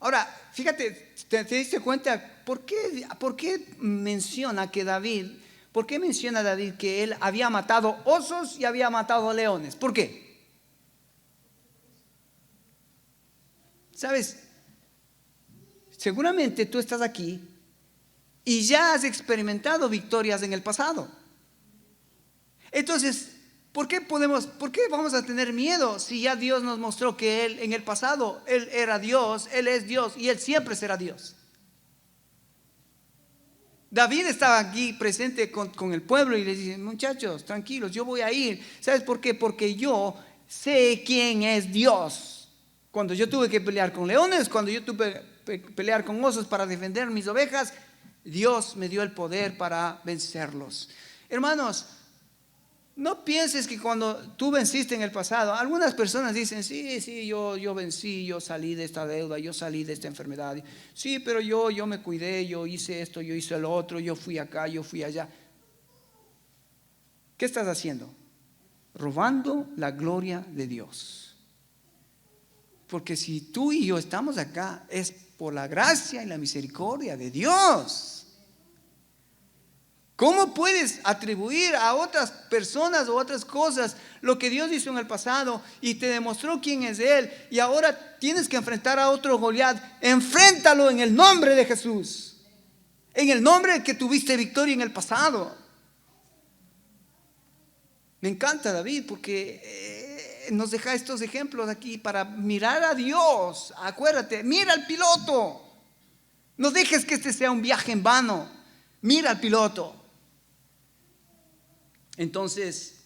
Ahora, fíjate, ¿te diste cuenta por qué menciona que David, por qué menciona David que él había matado osos y había matado leones? ¿Por qué? ¿Sabes? Seguramente tú estás aquí y ya has experimentado victorias en el pasado. Entonces, ¿por qué vamos a tener miedo si ya Dios nos mostró que Él en el pasado, Él era Dios, Él es Dios y Él siempre será Dios? David estaba aquí presente con el pueblo y les dice: muchachos, tranquilos, yo voy a ir. ¿Sabes por qué? Porque yo sé quién es Dios. Cuando yo tuve que pelear con leones, cuando yo tuve que pelear con osos para defender mis ovejas, Dios me dio el poder para vencerlos. Hermanos, no pienses que cuando tú venciste en el pasado, algunas personas dicen: sí, yo vencí, yo salí de esta deuda, yo salí de esta enfermedad. Sí, pero yo me cuidé, yo hice esto, yo hice lo otro, yo fui acá, yo fui allá. ¿Qué estás haciendo? Robando la gloria de Dios. Porque si tú y yo estamos acá, es por la gracia y la misericordia de Dios. ¿Cómo puedes atribuir a otras personas o otras cosas lo que Dios hizo en el pasado y te demostró quién es Él, y ahora tienes que enfrentar a otro Goliat? Enfréntalo en el nombre de Jesús, en el nombre que tuviste victoria en el pasado. Me encanta David porque nos deja estos ejemplos aquí para mirar a Dios. Acuérdate, mira al piloto. No dejes que este sea un viaje en vano. Mira al piloto. Entonces,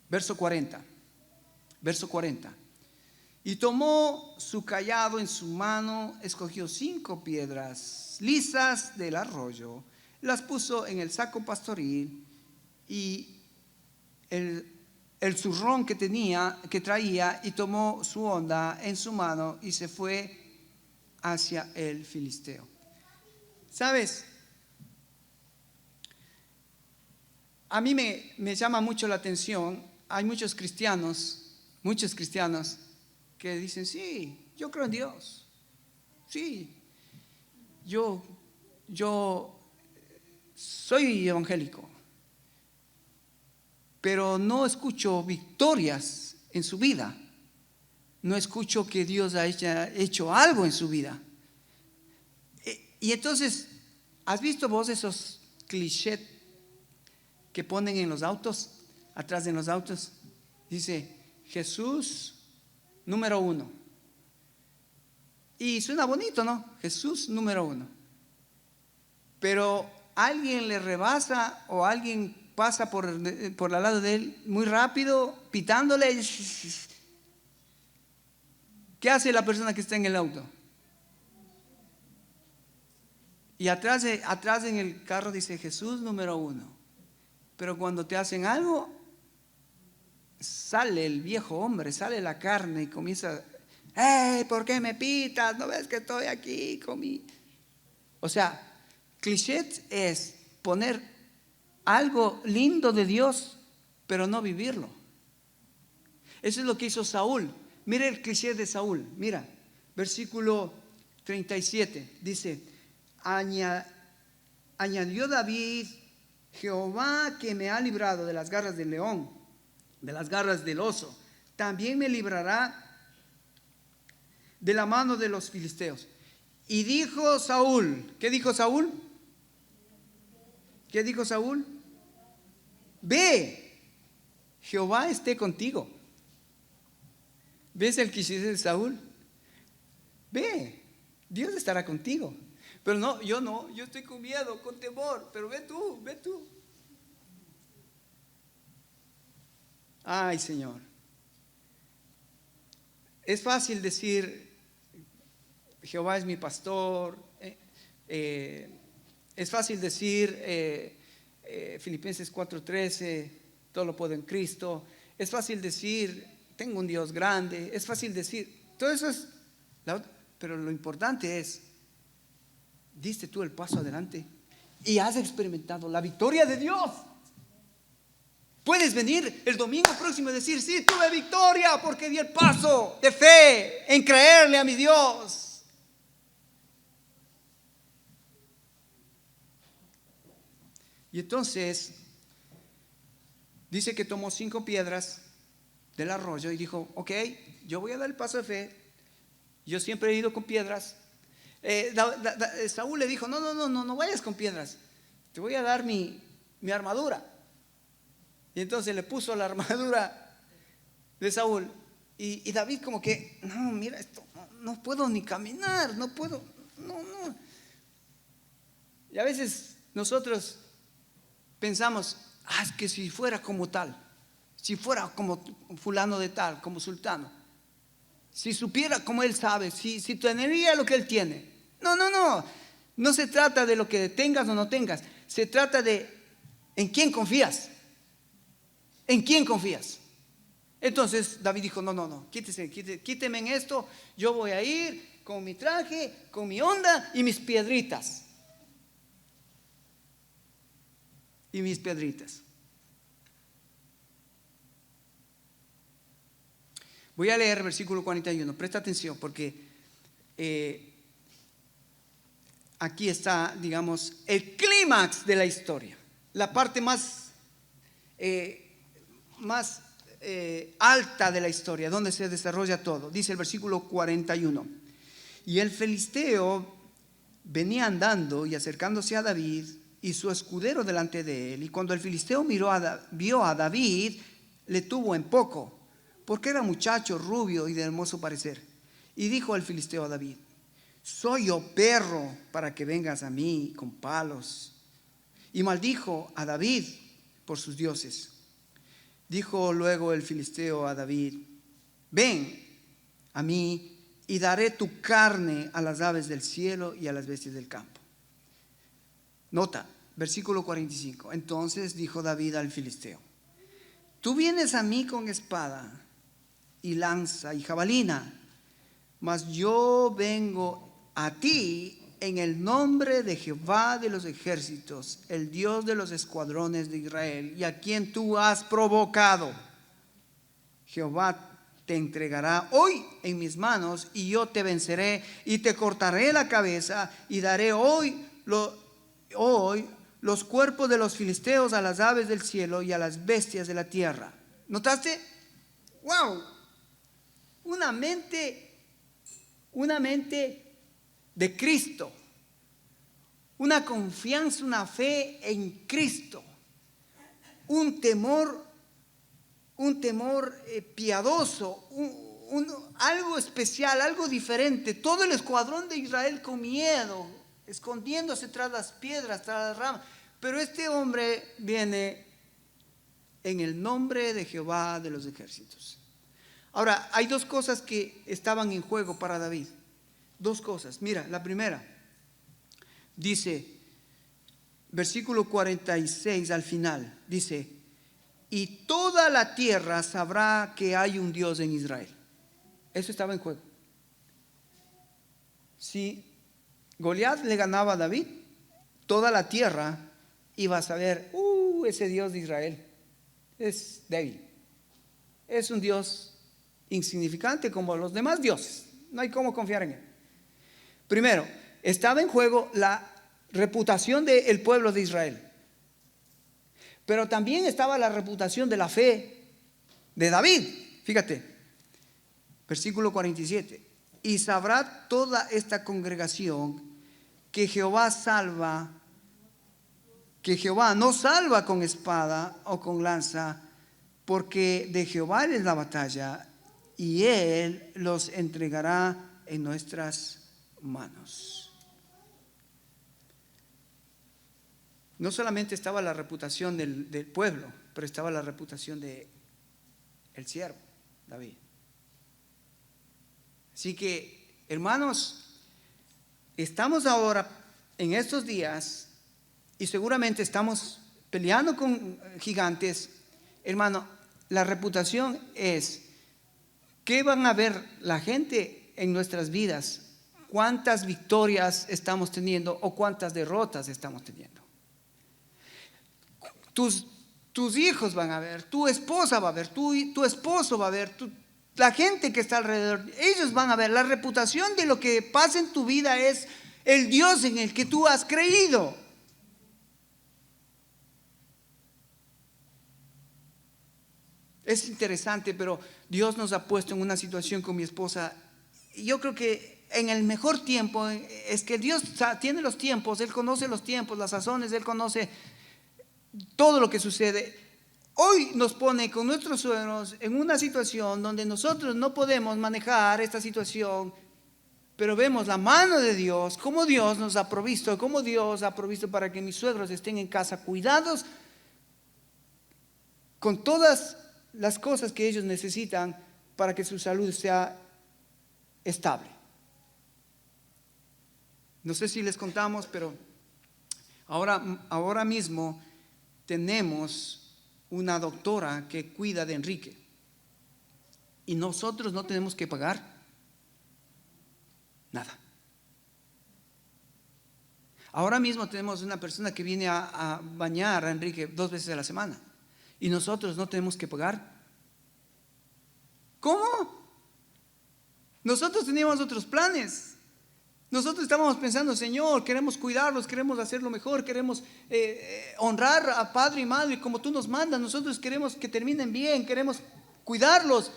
verso 40. Y tomó su cayado en su mano, escogió 5 piedras lisas del arroyo, las puso en el saco pastoril y el zurrón que traía, y tomó su honda en su mano y se fue hacia el filisteo. ¿Sabes? A mí me llama mucho la atención. Hay muchos cristianos que dicen: sí, yo creo en Dios. Sí, yo soy evangélico. Pero no escucho victorias en su vida. No escucho que Dios haya hecho algo en su vida. Y entonces, ¿has visto vos esos clichés que ponen en los autos, atrás de los autos? Dice: Jesús número 1. Y suena bonito, ¿no? Jesús número 1. Pero alguien le rebasa o alguien pasa por al lado de él muy rápido, pitándole. ¿Qué hace la persona que está en el auto? Y atrás en el carro dice: Jesús número 1. Pero cuando te hacen algo, sale el viejo hombre, sale la carne y comienza: ¡hey! ¿Por qué me pitas? ¿No ves que estoy aquí con mi...? O sea, cliché es poner algo lindo de Dios, pero no vivirlo. Eso es lo que hizo Saúl. Mira el cliché de Saúl. Mira, versículo 37. Dice: añadió David: Jehová, que me ha librado de las garras del león, de las garras del oso, también me librará de la mano de los filisteos. Y dijo Saúl, ¿qué dijo Saúl? ¿Qué dijo Saúl? Ve, Jehová esté contigo. ¿Ves el cliché de Saúl? Ve, Dios estará contigo. Pero no, yo estoy con miedo, con temor. Pero ve tú. Ay, Señor. Es fácil decir: Jehová es mi pastor. Es fácil decir Filipenses 4:13, todo lo puedo en Cristo. Es fácil decir, tengo un Dios grande. Es fácil decir, todo eso es, pero lo importante es, diste tú el paso adelante y has experimentado la victoria de Dios. Puedes venir el domingo próximo y decir, sí, tuve victoria porque di el paso de fe en creerle a mi Dios. Y entonces dice que tomó 5 piedras del arroyo y dijo, ok, yo voy a dar el paso de fe. Yo siempre he ido con piedras. Saúl le dijo, no vayas con piedras, te voy a dar mi armadura. Y entonces le puso la armadura de Saúl. Y David como que, no, mira esto, no puedo ni caminar, no puedo, no. Y a veces nosotros pensamos, es que si fuera como tal, si fuera como fulano de tal, como sultano, si supiera como él sabe, si tendría lo que él tiene. No se trata de lo que tengas o no tengas, se trata de en quién confías. ¿En quién confías? Entonces David dijo, no, quíteme en esto, yo voy a ir con mi traje, con mi onda y mis piedritas. Voy a leer el versículo 41, presta atención porque aquí está, digamos, el clímax de la historia, la parte más alta de la historia, donde se desarrolla todo. Dice el versículo 41, y el filisteo venía andando y acercándose a David y su escudero delante de él, y cuando el filisteo vio a David, le tuvo en poco, porque era muchacho rubio y de hermoso parecer. Y dijo el filisteo a David, soy yo perro para que vengas a mí con palos. Y maldijo a David por sus dioses. Dijo luego el filisteo a David, ven a mí y daré tu carne a las aves del cielo y a las bestias del campo. Nota, versículo 45. Entonces dijo David al filisteo, tú vienes a mí con espada y lanza y jabalina, mas yo vengo a ti en el nombre de Jehová de los ejércitos, el Dios de los escuadrones de Israel, y a quien tú has provocado. Jehová te entregará hoy en mis manos, y yo te venceré y te cortaré la cabeza, y daré hoy los cuerpos de los filisteos a las aves del cielo y a las bestias de la tierra. ¿Notaste? ¡Wow! Una mente de Cristo, una confianza, una fe en Cristo, un temor piadoso, algo especial, algo diferente. Todo el escuadrón de Israel con miedo, escondiéndose tras las piedras, tras las ramas. Pero este hombre viene en el nombre de Jehová de los ejércitos. Ahora, hay 2 cosas que estaban en juego para David. 2 cosas. Mira, la primera, dice, versículo 46 al final, dice, y toda la tierra sabrá que hay un Dios en Israel. Eso estaba en juego. Si Goliat le ganaba a David, toda la tierra iba a saber, ese Dios de Israel es débil, es un Dios insignificante como los demás dioses, no hay cómo confiar en él. Primero, estaba en juego la reputación del pueblo de Israel, pero también estaba la reputación de la fe de David. Fíjate, versículo 47, y sabrá toda esta congregación que Jehová no salva con espada o con lanza, porque de Jehová es la batalla, y Él los entregará en nuestras manos. No solamente estaba la reputación del pueblo, pero estaba la reputación del siervo, David. Así que, hermanos, estamos ahora en estos días, y seguramente estamos peleando con gigantes, hermano, la reputación es, ¿qué van a ver la gente en nuestras vidas? ¿Cuántas victorias estamos teniendo o cuántas derrotas estamos teniendo? Tus hijos van a ver, tu esposa va a ver, tu esposo va a ver, la gente que está alrededor, ellos van a ver. La reputación de lo que pasa en tu vida es el Dios en el que tú has creído. Es interesante, pero Dios nos ha puesto en una situación con mi esposa. Yo creo que en el mejor tiempo es que Dios tiene los tiempos, Él conoce los tiempos, las sazones, Él conoce todo lo que sucede. Hoy nos pone con nuestros suegros en una situación donde nosotros no podemos manejar esta situación, pero vemos la mano de Dios, cómo Dios nos ha provisto, cómo Dios ha provisto para que mis suegros estén en casa cuidados con todas las cosas que ellos necesitan para que su salud sea estable. No sé si les contamos, pero ahora mismo tenemos una doctora que cuida de Enrique y nosotros no tenemos que pagar nada. Ahora mismo tenemos una persona que viene a bañar a Enrique 2 veces a la semana y nosotros no tenemos que pagar. ¿Cómo? Nosotros teníamos otros planes. Nosotros estábamos pensando, Señor, queremos cuidarlos, queremos hacerlo mejor, queremos honrar a padre y madre como tú nos mandas. Nosotros queremos que terminen bien, queremos cuidarlos.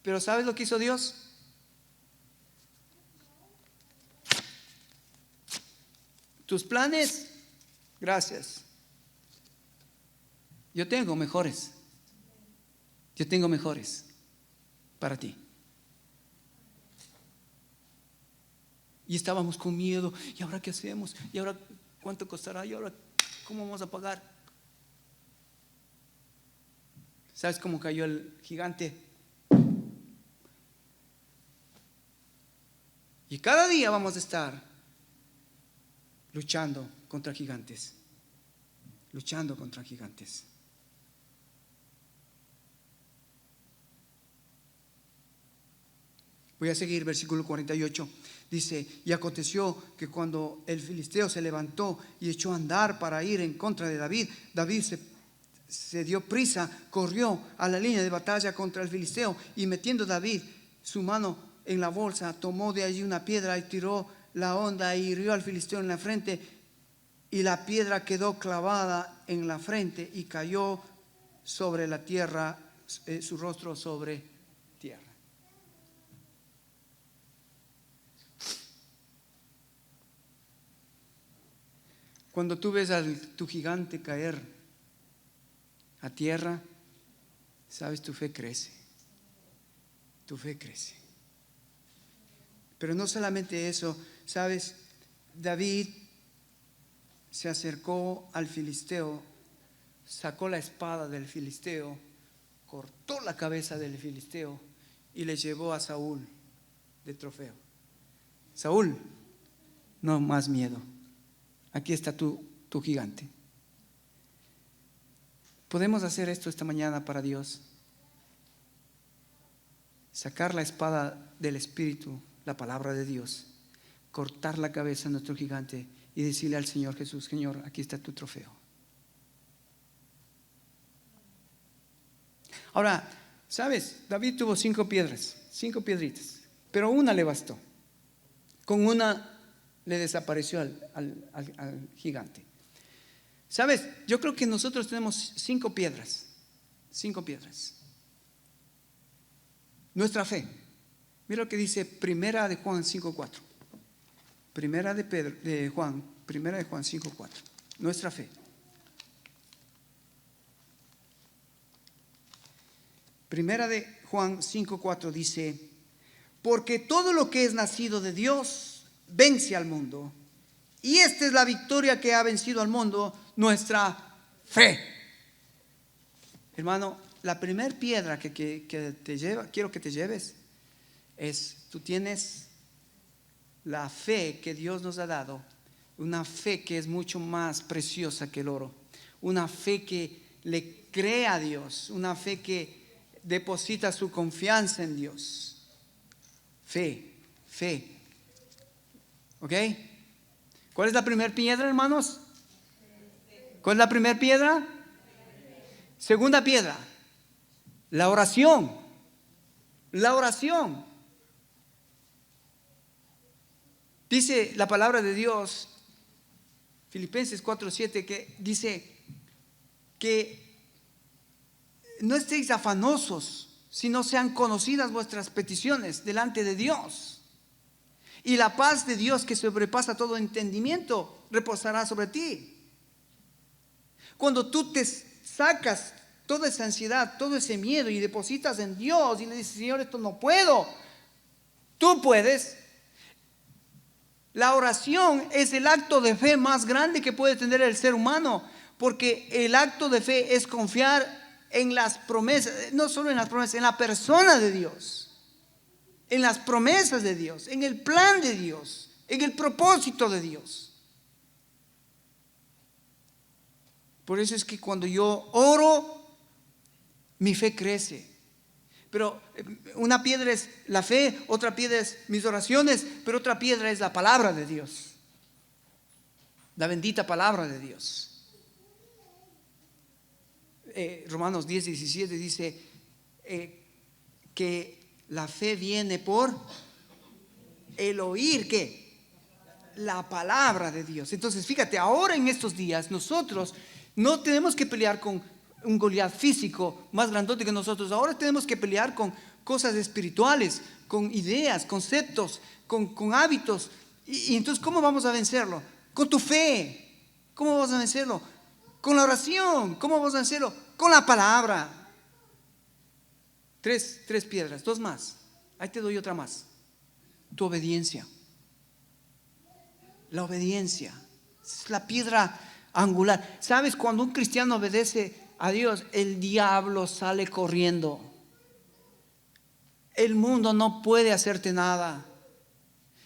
Pero ¿sabes lo que hizo Dios? Tus planes, gracias. Yo tengo mejores para ti. Y estábamos con miedo. ¿Y ahora qué hacemos? ¿Y ahora cuánto costará? ¿Y ahora cómo vamos a pagar? ¿Sabes cómo cayó el gigante? Y cada día vamos a estar luchando contra gigantes. Luchando contra gigantes. Voy a seguir, versículo 48. Dice, y aconteció que cuando el filisteo se levantó y echó a andar para ir en contra de David, David se dio prisa, corrió a la línea de batalla contra el filisteo y metiendo David su mano en la bolsa, tomó de allí una piedra y tiró la honda y hirió al filisteo en la frente y la piedra quedó clavada en la frente y cayó sobre la tierra, su rostro sobre tierra. Cuando tú ves a tu gigante caer a tierra, sabes, tu fe crece. Tu fe crece. Pero no solamente eso, sabes, David se acercó al filisteo, sacó la espada del filisteo, cortó la cabeza del filisteo y le llevó a Saúl de trofeo. Saúl, no más miedo. Aquí está tu gigante. ¿Podemos hacer esto esta mañana para Dios? Sacar la espada del Espíritu, la palabra de Dios, cortar la cabeza de nuestro gigante y decirle al Señor Jesús, Señor, aquí está tu trofeo. Ahora, ¿sabes? David tuvo 5 piedritas, pero una le bastó. Con una le desapareció al gigante. ¿Sabes? Yo creo que nosotros tenemos 5 piedras. 5 piedras. Nuestra fe. Mira lo que dice Primera de Juan 5:4. Primera de Juan 5:4. Nuestra fe. Primera de Juan 5:4 dice, porque todo lo que es nacido de Dios vence al mundo. Y esta es la victoria que ha vencido al mundo, nuestra fe. Hermano, la primera piedra que te lleva, quiero que te lleves, es, tú tienes la fe que Dios nos ha dado, una fe que es mucho más preciosa que el oro, una fe que le cree a Dios, una fe que deposita su confianza en Dios. Fe. ¿Ok? ¿Cuál es la primera piedra, hermanos? ¿Cuál es la primera piedra? Segunda piedra, la oración. La oración. Dice la palabra de Dios, Filipenses 4:7, que dice que no estéis afanosos, sino sean conocidas vuestras peticiones delante de Dios. Y la paz de Dios, que sobrepasa todo entendimiento, reposará sobre ti. Cuando tú te sacas toda esa ansiedad, todo ese miedo y depositas en Dios y le dices, Señor, esto no puedo, tú puedes. La oración es el acto de fe más grande que puede tener el ser humano, porque el acto de fe es confiar en las promesas, no solo en las promesas, en la persona de Dios, en las promesas de Dios, en el plan de Dios, en el propósito de Dios. Por eso es que cuando yo oro, mi fe crece. Pero una piedra es la fe, otra piedra es mis oraciones, pero otra piedra es la palabra de Dios. La bendita palabra de Dios. Romanos 10:17 dice que la fe viene por el oír, ¿qué? La palabra de Dios. Entonces, fíjate, ahora en estos días nosotros no tenemos que pelear con un Goliat físico más grandote que nosotros. Ahora tenemos que pelear con cosas espirituales, con ideas, conceptos, con hábitos. Y entonces, ¿cómo vamos a vencerlo? Con tu fe. ¿Cómo vamos a vencerlo? Con la oración. ¿Cómo vamos a vencerlo? Con la palabra. Tres piedras, dos más. Ahí te doy otra más. Tu obediencia. La obediencia es la piedra angular. ¿Sabes? Cuando un cristiano obedece a Dios, el diablo sale corriendo. El mundo no puede hacerte nada.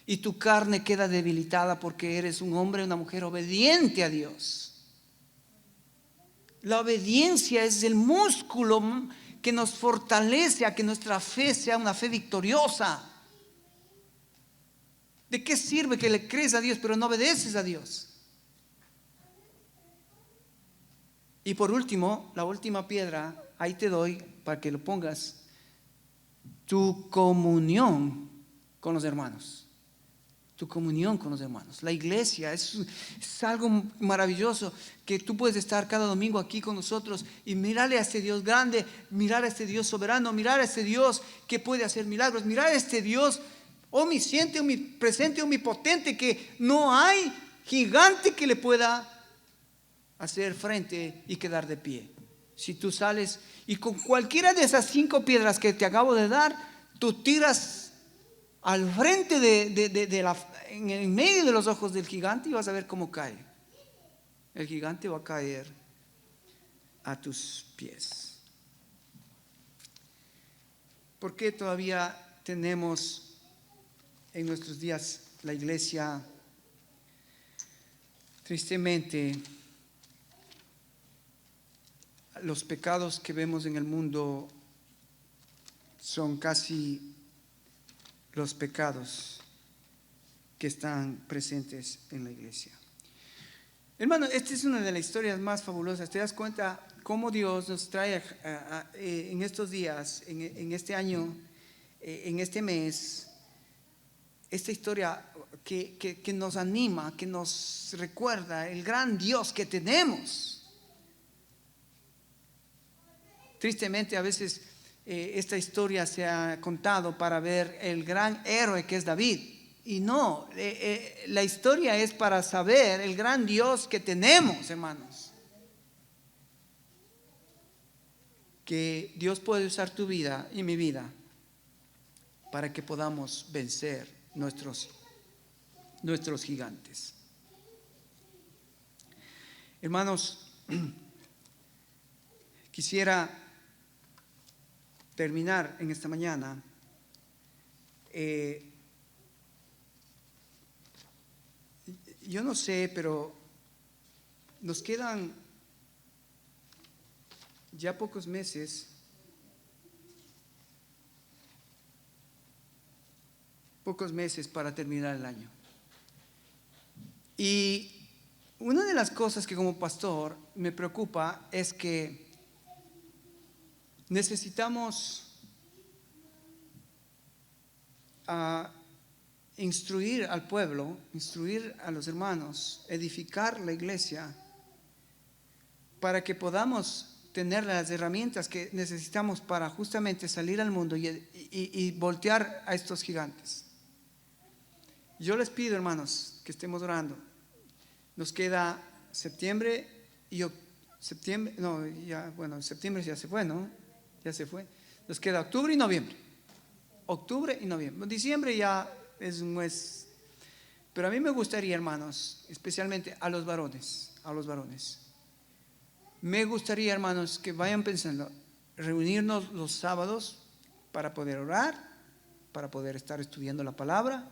Y tu carne queda debilitada porque eres un hombre o una mujer obediente a Dios. La obediencia es el músculo que nos fortalece a que nuestra fe sea una fe victoriosa. ¿De qué sirve que le crees a Dios pero no obedeces a Dios? Y por último, la última piedra, ahí te doy para que lo pongas, tu comunión con los hermanos. Tu comunión con los hermanos. La iglesia es algo maravilloso, que tú puedes estar cada domingo aquí con nosotros y mirarle a este Dios grande, mirar a este Dios soberano, mirar a este Dios que puede hacer milagros, mirar a este Dios omnisciente, omnipresente, omnipotente, que no hay gigante que le pueda hacer frente y quedar de pie. Si tú sales y con cualquiera de esas 5 piedras que te acabo de dar, tú tiras al frente en medio de los ojos del gigante y vas a ver cómo cae. El gigante va a caer a tus pies. ¿Por qué todavía tenemos en nuestros días la iglesia, tristemente, los pecados que vemos en el mundo son casi los pecados que están presentes en la iglesia? Hermano, esta es una de las historias más fabulosas. ¿Te das cuenta cómo Dios nos trae en estos días, en este año, en este mes, esta historia que nos anima, que nos recuerda el gran Dios que tenemos? Tristemente a veces esta historia se ha contado para ver el gran héroe que es David. Y no, la historia es para saber el gran Dios que tenemos, hermanos. Que Dios puede usar tu vida y mi vida para que podamos vencer nuestros gigantes. Hermanos, quisiera terminar en esta mañana yo no sé, pero nos quedan ya pocos meses para terminar el año. Y una de las cosas que como pastor me preocupa es que necesitamos instruir al pueblo, instruir a los hermanos, edificar la iglesia para que podamos tener las herramientas que necesitamos para justamente salir al mundo y voltear a estos gigantes. Yo les pido, hermanos, que estemos orando. Nos queda septiembre septiembre ya se fue, ¿no? Ya se fue. Nos queda octubre y noviembre. Octubre y noviembre. Diciembre ya es un mes. Pero a mí me gustaría, hermanos, especialmente a los varones, me gustaría, hermanos, que vayan pensando, reunirnos los sábados para poder orar, para poder estar estudiando la palabra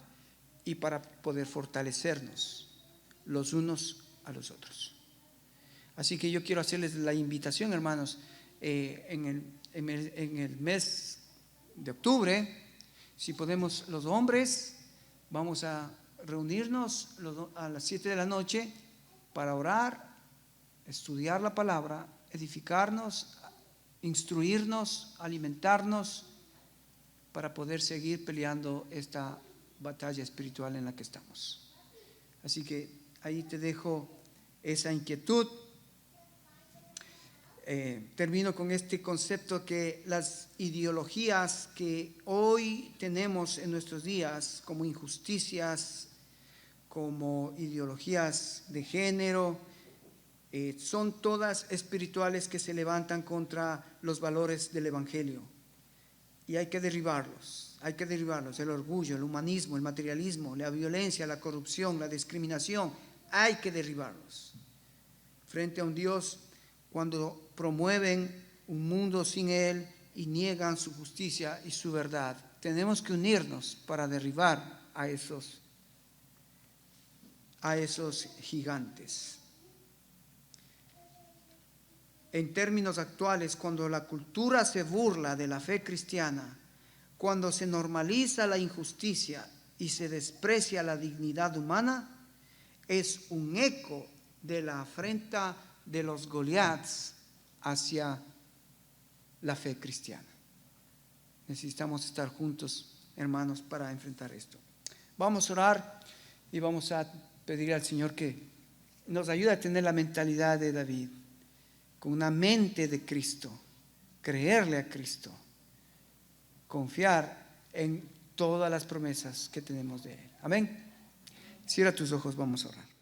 y para poder fortalecernos los unos a los otros. Así que yo quiero hacerles la invitación, hermanos, en el mes de octubre, si podemos los hombres, vamos a reunirnos a las 7 de la noche para orar, estudiar la palabra, edificarnos, instruirnos, alimentarnos para poder seguir peleando esta batalla espiritual en la que estamos. Así que ahí te dejo esa inquietud. Termino con este concepto que las ideologías que hoy tenemos en nuestros días, como injusticias, como ideologías de género, son todas espirituales que se levantan contra los valores del Evangelio. Y hay que derribarlos, el orgullo, el humanismo, el materialismo, la violencia, la corrupción, la discriminación, hay que derribarlos. Frente a un Dios, cuando promueven un mundo sin Él y niegan su justicia y su verdad, tenemos que unirnos para derribar a esos gigantes. En términos actuales, cuando la cultura se burla de la fe cristiana, cuando se normaliza la injusticia y se desprecia la dignidad humana, es un eco de la afrenta de los Goliaths hacia la fe cristiana. Necesitamos estar juntos, hermanos, para enfrentar esto. Vamos a orar y vamos a pedir al Señor que nos ayude a tener la mentalidad de David, con una mente de Cristo, creerle a Cristo, confiar en todas las promesas que tenemos de Él. Amén. Cierra tus ojos, vamos a orar.